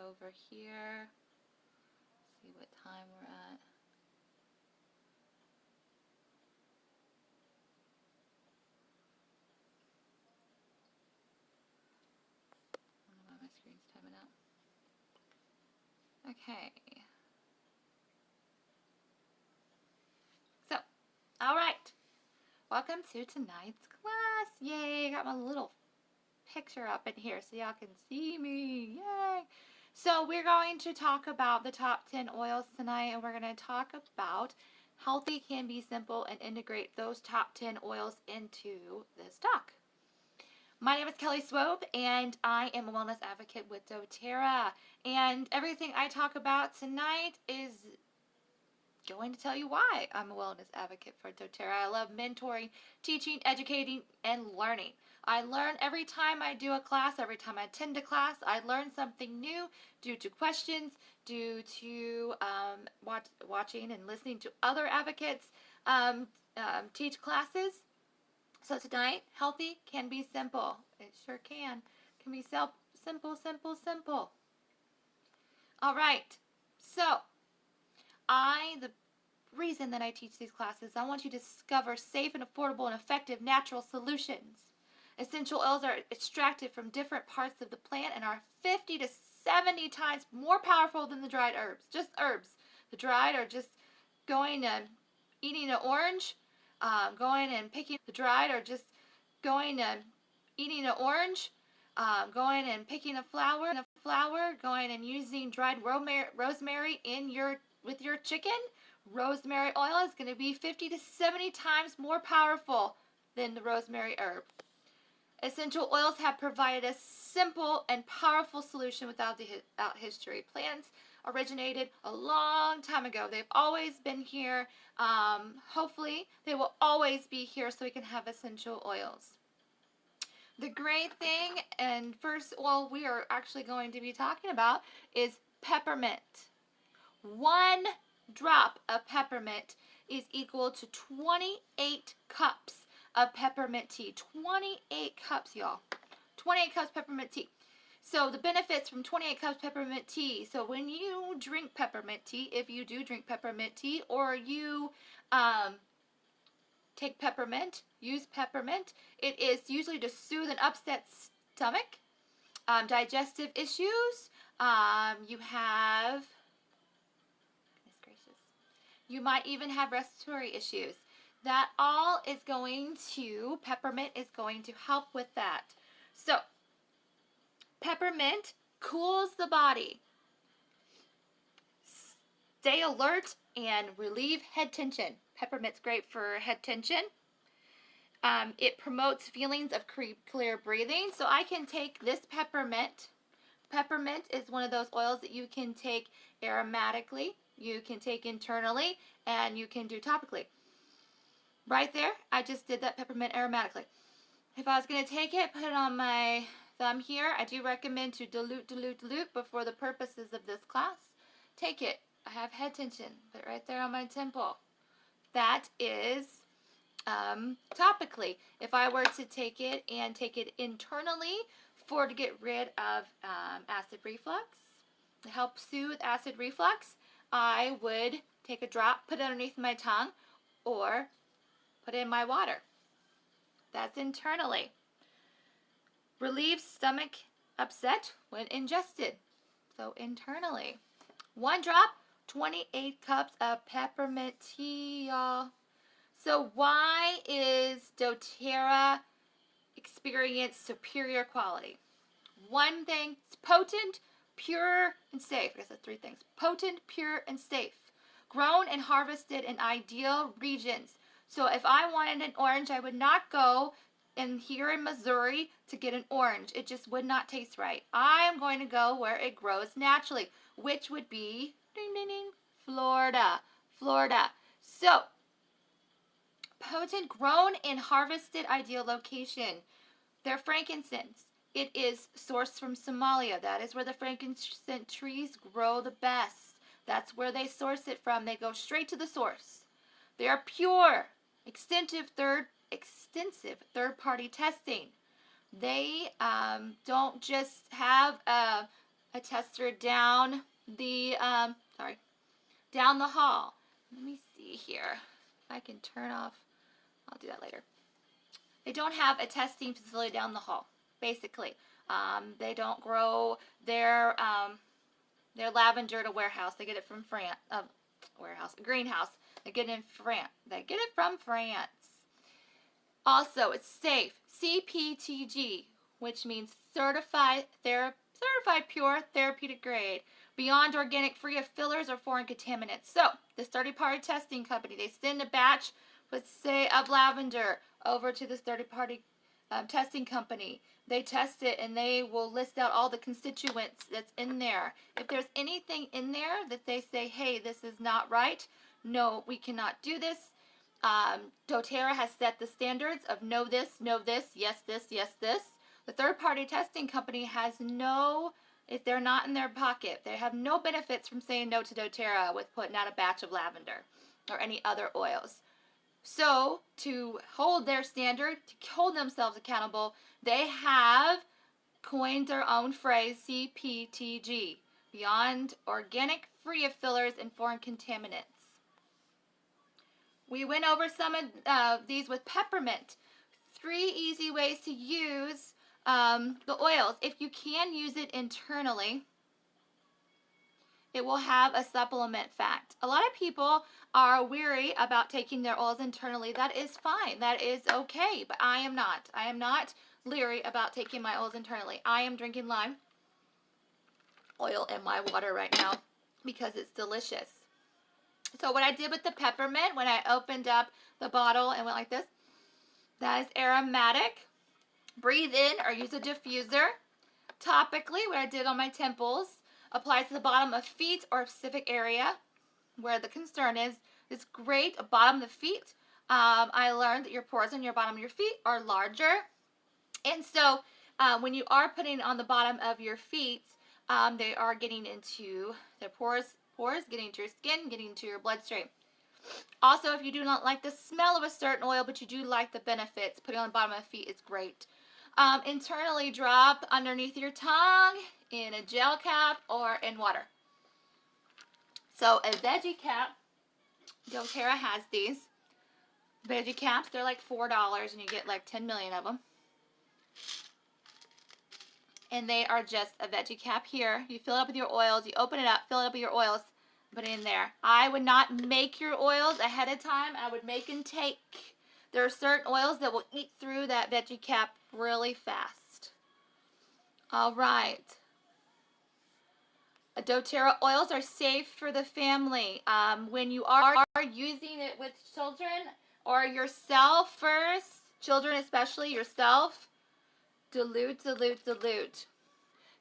over here. See what time we're at. I don't know why my screen's timing out. Okay. So, all right. Welcome to tonight's class. Yay! I got my little picture up in here so y'all can see me. Yay! So we're going to talk about the top 10 oils tonight, and we're going to talk about healthy can be simple and integrate those top 10 oils into this talk. My name is Kelly Swope, and I am a wellness advocate with doTERRA. And everything I talk about tonight is going to tell you why I'm a wellness advocate for doTERRA. I love mentoring, teaching, educating, and learning. I learn every time I do a class, every time I attend a class, I learn something new due to questions, due to watching and listening to other advocates teach classes. So tonight, healthy can be simple. It sure can. Can be simple, simple, simple. All right. So, the reason that I teach these classes, I want you to discover safe and affordable and effective natural solutions. Essential oils are extracted from different parts of the plant and are 50 to 70 times more powerful than the dried herbs. Just herbs. The dried are just going and eating an orange, going and picking. The dried are just going and eating an orange, going and picking a flower, going and using dried rosemary with your chicken. Rosemary oil is going to be 50 to 70 times more powerful than the rosemary herb. Essential oils have provided a simple and powerful solution without history. Plants originated a long time ago. They've always been here. Hopefully, they will always be here so we can have essential oils. The great thing, and first oil we are actually going to be talking about, is peppermint. 1 drop of peppermint is equal to 28 cups of peppermint tea. 28 cups, y'all. 28 cups peppermint tea. So the benefits from 28 cups peppermint tea. So when you drink peppermint tea, if you do drink peppermint tea, or you take peppermint, use peppermint, it is usually to soothe an upset stomach, digestive issues. You have, goodness gracious, you might even have respiratory issues. That all is peppermint is going to help with that. So, peppermint cools the body. Stay alert and relieve head tension. Peppermint's great for head tension. It promotes feelings of clear breathing. So I can take this peppermint. Peppermint is one of those oils that you can take aromatically, you can take internally, and you can do topically. Right there, I just did that peppermint aromatically. If I was going to take it, put it on my thumb here. I do recommend to dilute before the purposes of this class. Take it. I have head tension, put it right there on my temple. That is topically. If I were to take it internally to get rid of acid reflux, to help soothe acid reflux, I would take a drop, put it underneath my tongue, or put it in my water. That's internally. Relieves stomach upset when ingested. So internally. 1 drop, 28 cups of peppermint tea, y'all. So why is doTERRA experience superior quality? One thing, it's potent, pure, and safe. I guess that's 3 things. Potent, pure, and safe. Grown and harvested in ideal regions. So if I wanted an orange, I would not go here in Missouri to get an orange. It just would not taste right. I am going to go where it grows naturally, which would be, ding, ding, ding, Florida. So, potent, grown, and harvested ideal location. Their frankincense. It is sourced from Somalia. That is where the frankincense trees grow the best. That's where they source it from. They go straight to the source. They are pure. Extensive third-party testing. They don't just have a a tester down the, down the hall. Let me see here. If I can turn off, I'll do that later. They don't have a testing facility down the hall, basically. They don't grow their lavender at a warehouse. They get it from France. A greenhouse. They get it in France. They get it from France. Also, it's safe. CPTG, which means certified pure therapeutic grade, beyond organic, free of fillers or foreign contaminants. So, this third-party testing company, they send a batch, let's say, of lavender over to this third-party testing company. They test it and they will list out all the constituents that's in there. If there's anything in there that they say, hey, this is not right, no, we cannot do this. doTERRA has set the standards of no this, yes this, yes this. The third-party testing company has no, if they're not in their pocket, they have no benefits from saying no to doTERRA with putting out a batch of lavender or any other oils. So, to hold their standard, to hold themselves accountable, they have coined their own phrase, CPTG, beyond organic, free of fillers and foreign contaminants. We went over some of these with peppermint. 3 easy ways to use the oils. If you can use it internally, it will have a supplement fact. A lot of people are weary about taking their oils internally. That is fine. That is okay. But I am not. I am not leery about taking my oils internally. I am drinking lime oil in my water right now because it's delicious. So what I did with the peppermint, when I opened up the bottle and went like this, that is aromatic. Breathe in or use a diffuser. Topically, what I did on my temples, apply to the bottom of feet or a specific area where the concern is. It's great. Bottom of the feet. I learned that your pores on your bottom of your feet are larger. And so when you are putting it on the bottom of your feet, they are getting into their pores, getting into your skin, getting into your bloodstream. Also, if you do not like the smell of a certain oil, but you do like the benefits, putting it on the bottom of the feet is great. Internally drop underneath your tongue in a gel cap or in water. So a veggie cap, doTERRA has these. Veggie caps, they're like $4 and you get like 10 million of them. And they are just a veggie cap here. You fill it up with your oils. You open it up, fill it up with your oils, put it in there. I would not make your oils ahead of time. I would make and take. There are certain oils that will eat through that veggie cap really fast. All right. doTERRA oils are safe for the family. When you are using it with children or yourself first, children especially, yourself, dilute.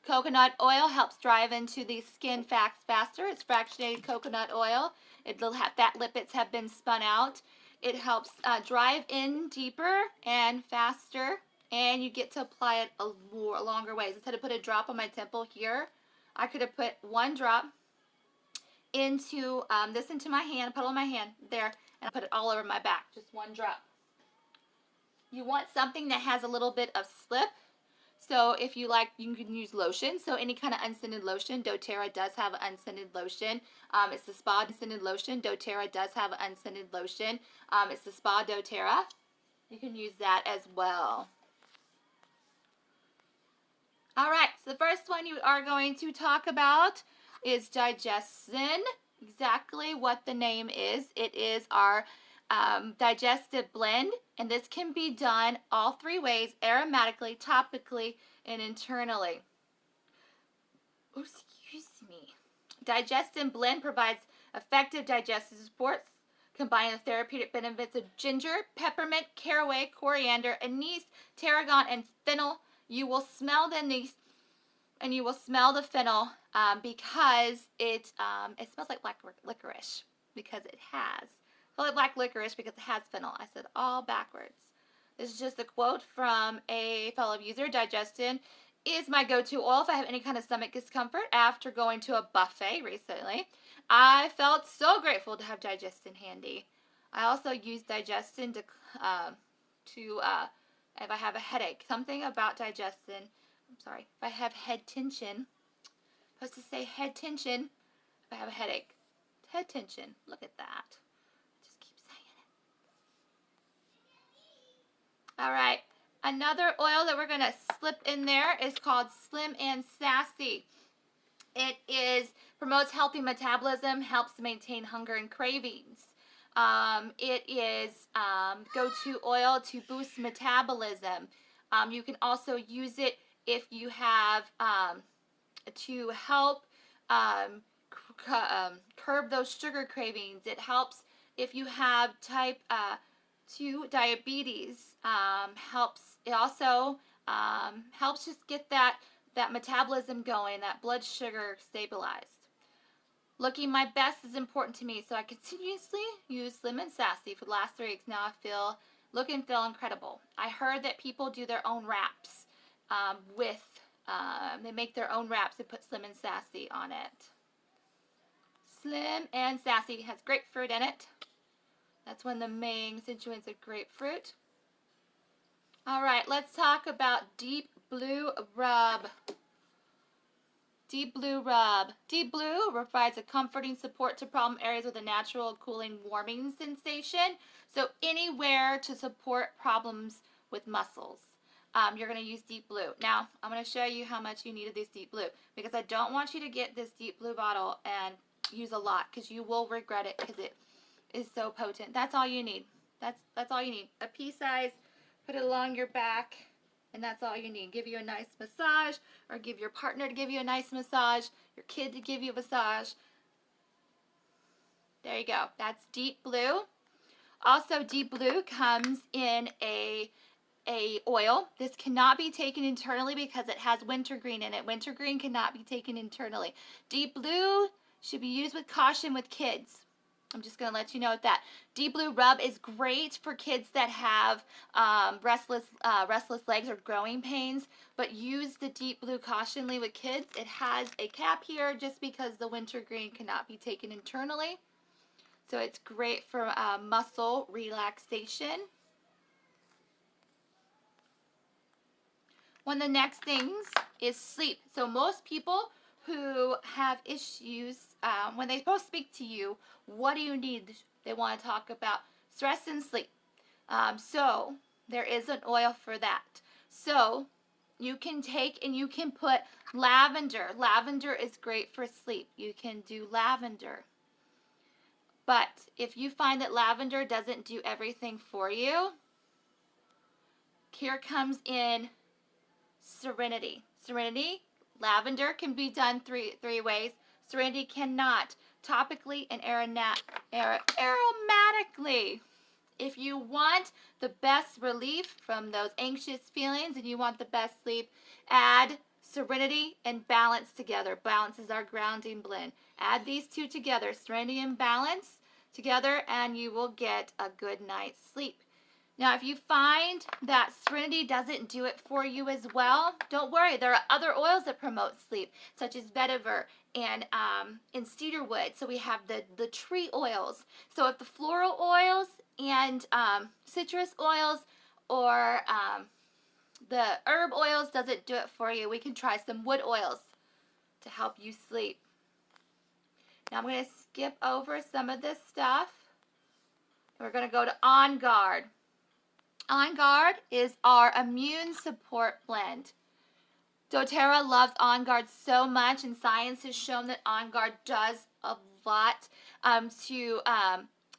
Coconut oil helps drive into the skin faster. It's fractionated coconut oil. Fat lipids have been spun out. It helps drive in deeper and faster, and you get to apply it longer ways. Instead of put a drop on my temple here, I could have put 1 drop into into my hand, put it on my hand there, and I put it all over my back. Just 1 drop. You want something that has a little bit of slip. So if you like, you can use lotion. So any kind of unscented lotion, doTERRA does have an unscented lotion. It's the Spa unscented lotion. doTERRA does have an unscented lotion. It's the Spa doTERRA. You can use that as well. All right, so the first one you are going to talk about is Digestin. Exactly what the name is. It is our digestive blend, and this can be done all 3 ways: aromatically, topically, and internally. Oh, excuse me. Digestin blend provides effective digestive supports, combining the therapeutic benefits of ginger, peppermint, caraway, coriander, anise, tarragon, and fennel. You will smell the anise and you will smell the fennel because it smells like black licorice because it has. Well, black licorice because it has fennel. I said all backwards. This is just a quote from a fellow user. Digestin is my go-to oil if I have any kind of stomach discomfort after going to a buffet recently. I felt so grateful to have Digestin handy. I also use Digestin to if I have a headache. Something about Digestin, if I have head tension, Supposed to say head tension if I have a headache. Head tension. Look at that. Just keep saying it. All right. Another oil that we're going to slip in there is called Slim and Sassy. It promotes healthy metabolism, helps maintain hunger and cravings. It is go-to oil to boost metabolism. You can also use it if you have to help curb those sugar cravings. It helps if you have type 2 diabetes. It also helps just get that metabolism going, that blood sugar stabilized. Looking my best is important to me, so I continuously use Slim and Sassy for the last 3 weeks. Now I look and feel incredible. I heard that people do their own wraps they make their own wraps and put Slim and Sassy on it. Slim and Sassy has grapefruit in it. That's one of the main constituents of grapefruit. All right, let's talk about Deep Blue Rub. Deep Blue Rub. Deep Blue provides a comforting support to problem areas with a natural cooling, warming sensation. So anywhere to support problems with muscles, you're going to use Deep Blue. Now, I'm going to show you how much you need of this Deep Blue because I don't want you to get this Deep Blue bottle and use a lot because you will regret it because it is so potent. That's all you need. That's all you need. A pea size, put it along your back. And that's all you need. Give you a nice massage, or give your partner to give you a nice massage, your kid to give you a massage. There you go. That's Deep Blue. Also, Deep Blue comes in a oil. This cannot be taken internally because it has wintergreen in it. Wintergreen cannot be taken internally. Deep Blue should be used with caution with kids. I'm just going to let you know that. Deep Blue Rub is great for kids that have restless legs or growing pains, but use the Deep Blue cautionly with kids. It has a cap here just because the wintergreen cannot be taken internally. So it's great for muscle relaxation. One of the next things is sleep. So most people who have issues, when they both speak to you, what do you need? They want to talk about stress and sleep. So there is an oil for that. So you can take and you can put lavender. Lavender is great for sleep. You can do lavender. But if you find that lavender doesn't do everything for you, here comes in Serenity. Serenity, lavender can be done three ways. Serenity cannot. Topically and aromatically. If you want the best relief from those anxious feelings and you want the best sleep, add Serenity and Balance together. Balance is our grounding blend. Add these two together, Serenity and Balance together, and you will get a good night's sleep. Now, if you find that Serenity doesn't do it for you as well, don't worry. There are other oils that promote sleep, such as vetiver and cedarwood. So we have the tree oils. So if the floral oils and citrus oils or the herb oils doesn't do it for you, we can try some wood oils to help you sleep. Now I'm going to skip over some of this stuff. We're going to go to On Guard. On Guard is our immune support blend. doTERRA loves On Guard so much, and science has shown that On Guard does a lot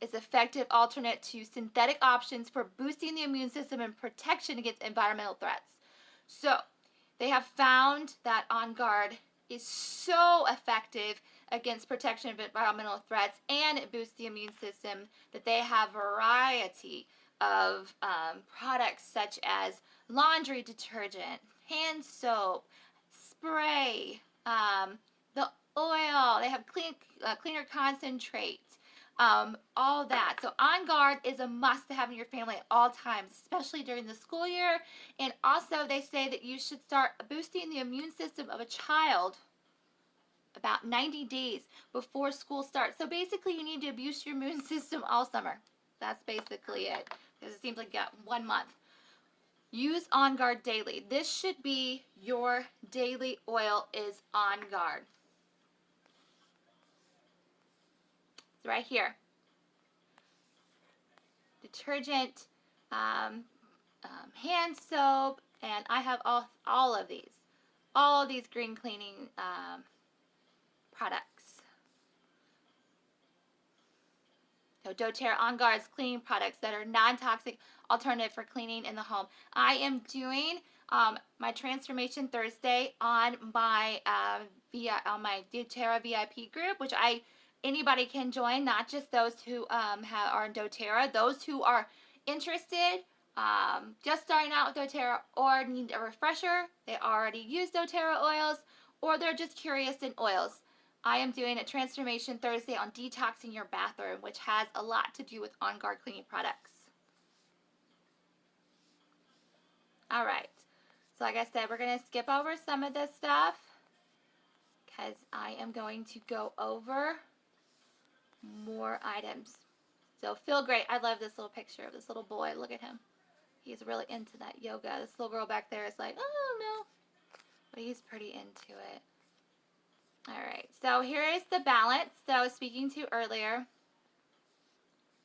is effective alternate to synthetic options for boosting the immune system and protection against environmental threats. So they have found that On Guard is so effective against protection of environmental threats, and it boosts the immune system, that they have a variety of products such as laundry detergent, hand soap, spray, the oil. They have cleaner concentrate, all that. So On Guard is a must to have in your family at all times, especially during the school year. And also they say that you should start boosting the immune system of a child about 90 days before school starts. So basically you need to boost your immune system all summer. That's basically it, because it seems like you got 1 month. Use On Guard daily. This should be your daily oil, is On Guard. right here. Detergent, hand soap, and I have all of these. All of these green cleaning products. So doTERRA On Guard's cleaning products that are non-toxic alternative for cleaning in the home. I am doing my Transformation Thursday on my my doTERRA VIP group, which anybody can join, not just those who are in doTERRA. Those who are interested, just starting out with doTERRA or need a refresher, they already use doTERRA oils, or they're just curious in oils. I am doing a Transformation Thursday on detoxing your bathroom, which has a lot to do with On Guard cleaning products. All right. So like I said, we're going to skip over some of this stuff because I am going to go over more items. So feel great. I love this little picture of this little boy. Look at him. He's really into that yoga. This little girl back there is like, oh no. But he's pretty into it. All right, so here is the balance that I was speaking to earlier.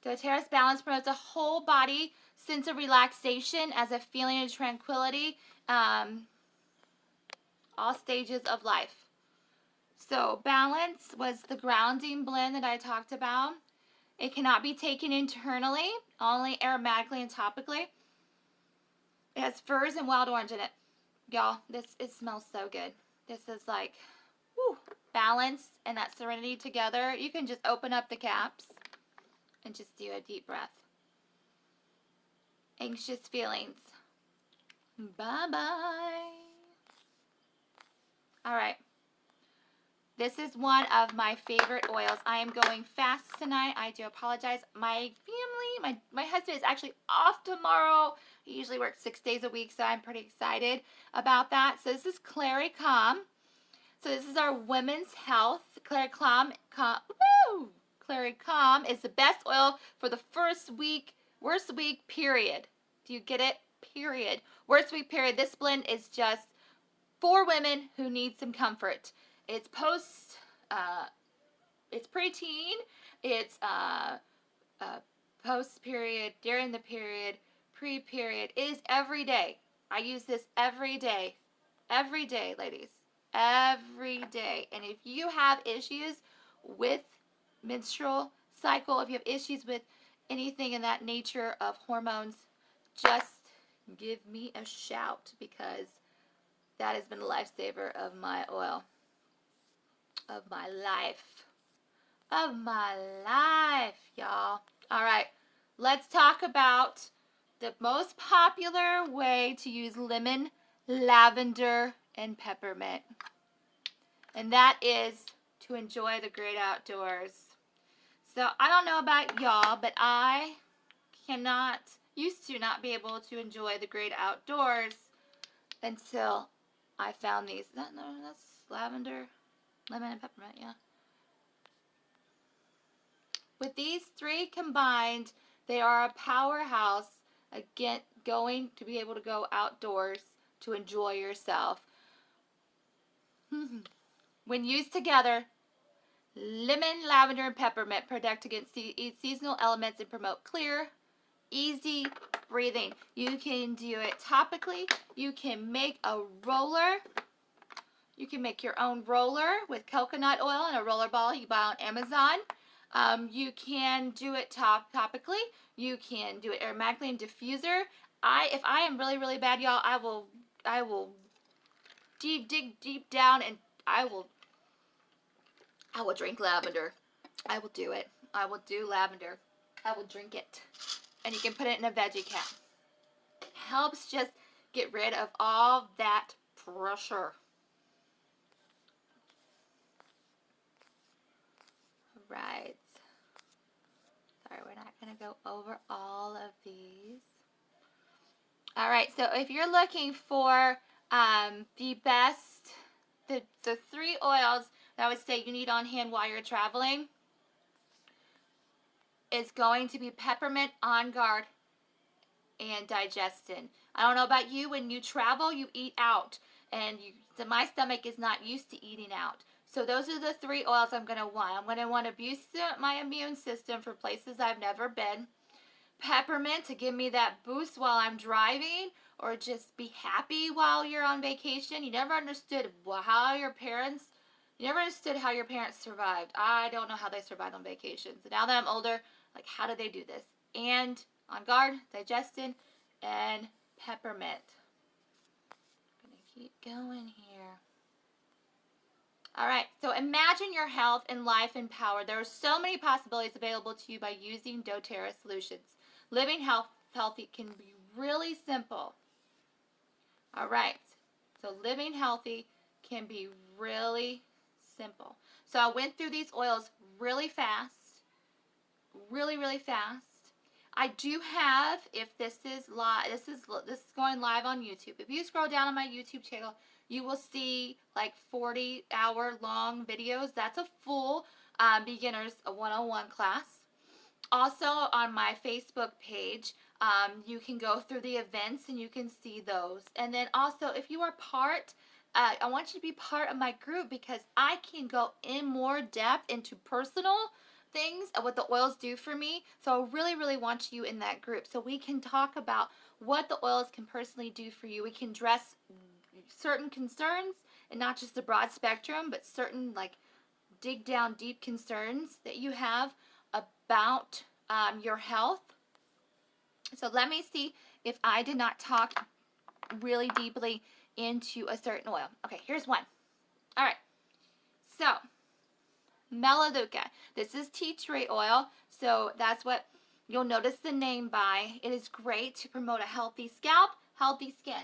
doTERRA's balance promotes a whole body sense of relaxation as a feeling of tranquility, all stages of life. So balance was the grounding blend that I talked about. It cannot be taken internally, only aromatically and topically. It has furs and wild orange in it. Y'all, it smells so good. This is like, whew, balance and that serenity together. You can just open up the caps and just do a deep breath. Anxious feelings. Bye-bye. All right. This is one of my favorite oils. I am going fast tonight. I do apologize. My family, my husband is actually off tomorrow. He usually works 6 days a week, so I'm pretty excited about that. So this is Clary Calm. So this is our women's health. Clary Calm is the best oil for the worst week period. Do you get it? Period. Worst week period. This blend is just for women who need some comfort. It's it's preteen, it's post period, during the period, pre-period. It is every day. I use this every day, ladies, every day. And if you have issues with menstrual cycle, if you have issues with anything in that nature of hormones, just give me a shout, because that has been a lifesaver of my oil, of my life, y'all. All right, let's talk about the most popular way to use lemon, lavender, and peppermint. And that is to enjoy the great outdoors. So I don't know about y'all, but I used to not be able to enjoy the great outdoors until I found these. That's lavender, lemon, and peppermint, yeah. With these three combined, they are a powerhouse, again, going to be able to go outdoors to enjoy yourself. When used together, lemon, lavender, and peppermint protect against seasonal elements and promote clear, easy breathing. You can do it topically. You can make a roller. You can make your own roller with coconut oil and a roller ball you buy on Amazon. You can do it topically. You can do it aromatically in diffuser. If I am really, really bad, y'all, I will dig deep down, and I will drink lavender. I will do it. I will do lavender. I will drink it. And you can put it in a veggie cap. Helps just get rid of all that pressure. Right. Sorry, we're not going to go over all of these. All right, so if you're looking for the best, the 3 oils that I would say you need on hand while you're traveling, is going to be peppermint, On Guard, and digestin. I don't know about you, when you travel, you eat out, and my stomach is not used to eating out. So those are the 3 oils I'm going to want. I'm going to want to boost my immune system for places I've never been. Peppermint to give me that boost while I'm driving, or just be happy while you're on vacation. You never understood how your parents, survived. I don't know how they survived on vacations. Now that I'm older, like, how do they do this? And On Guard, digestion, and peppermint. I'm going to keep going here. All right, so imagine your health and life empowered. There are so many possibilities available to you by using doTERRA solutions. Living healthy can be really simple. All right, so living healthy can be really simple. So I went through these oils really fast, really fast. I do have, if this is live, this is going live on YouTube. If you scroll down on my YouTube channel, you will see like 40-hour long videos. That's a full beginners 101 class. Also on my Facebook page, you can go through the events and you can see those. And then also, if you are I want you to be part of my group, because I can go in more depth into personal things of what the oils do for me. So I really want you in that group so we can talk about what the oils can personally do for you. We can address certain concerns, and not just the broad spectrum, but certain, like, dig down deep concerns that you have about your health. So let me see if I did not talk really deeply into a certain oil. Okay, here's one. All right, so Melaleuca. This is tea tree oil, so that's what you'll notice the name by. It is great to promote a healthy scalp, healthy skin.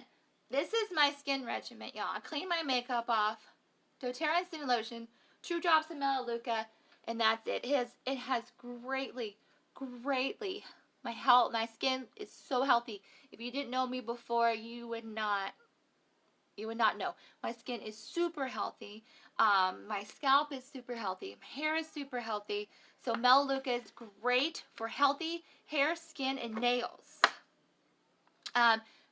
This is my skin regimen, y'all. I clean my makeup off, doTERRA Instant Lotion, 2 drops of Melaleuca, and that's it. It has greatly, my skin is so healthy. If you didn't know me before, you would not know. My skin is super healthy. My scalp is super healthy. My hair is super healthy. So Melaleuca is great for healthy hair, skin, and nails.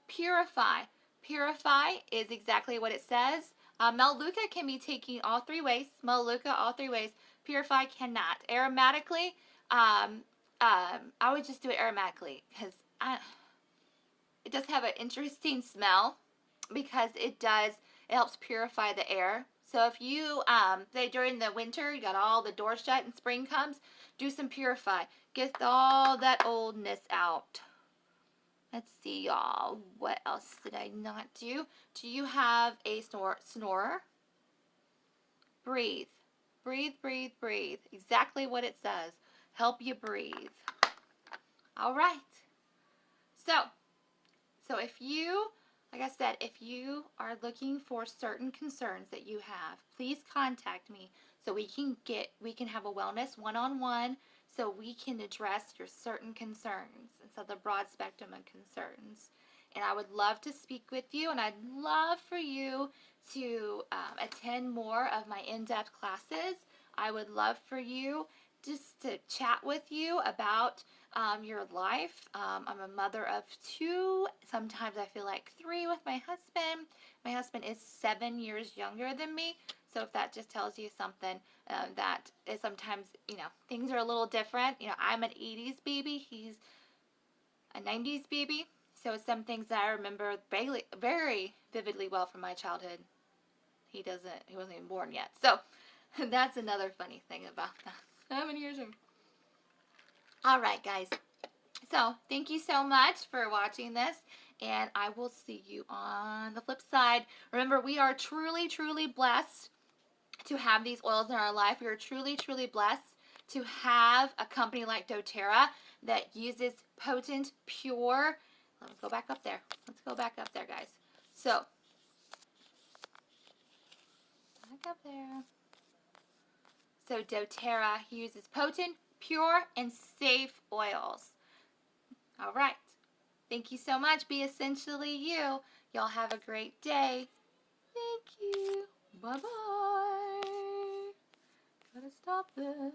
Purify. Purify is exactly what it says. Melaleuca can be taken all 3 ways. Melaleuca all 3 ways. Purify cannot. Aromatically, I would just do it aromatically, because it does have an interesting smell, because it helps purify the air. So if you, say during the winter, you got all the doors shut and spring comes, do some Purify. Get all that oldness out. Let's see, y'all. What else did I not do? Do you have a snorer? Breathe. Breathe. Exactly what it says. Help you breathe. All right. So if you, like I said, if you are looking for certain concerns that you have, please contact me so we can have a wellness one-on-one, so we can address your certain concerns, and so the broad spectrum of concerns. And I would love to speak with you, and I'd love for you to attend more of my in-depth classes. I would love for you just to chat with you about your life. I'm a mother of 2. Sometimes I feel like 3 with my husband. My husband is 7 years younger than me. So if that just tells you something, that is sometimes, things are a little different. I'm an 80s baby. He's a 90s baby. So some things that I remember very vividly well from my childhood, he wasn't even born yet. So that's another funny thing about that. 7 years old. All right, guys. So thank you so much for watching this, and I will see you on the flip side. Remember, we are truly blessed to have these oils in our life. We are truly blessed to have a company like doTERRA that uses potent, pure. Let me go back up there. Let's go back up there, guys. So, back up there. So doTERRA uses potent, pure, and safe oils. All right. Thank you so much. Be essentially you. Y'all have a great day. Thank you. Bye-bye. Gotta stop this.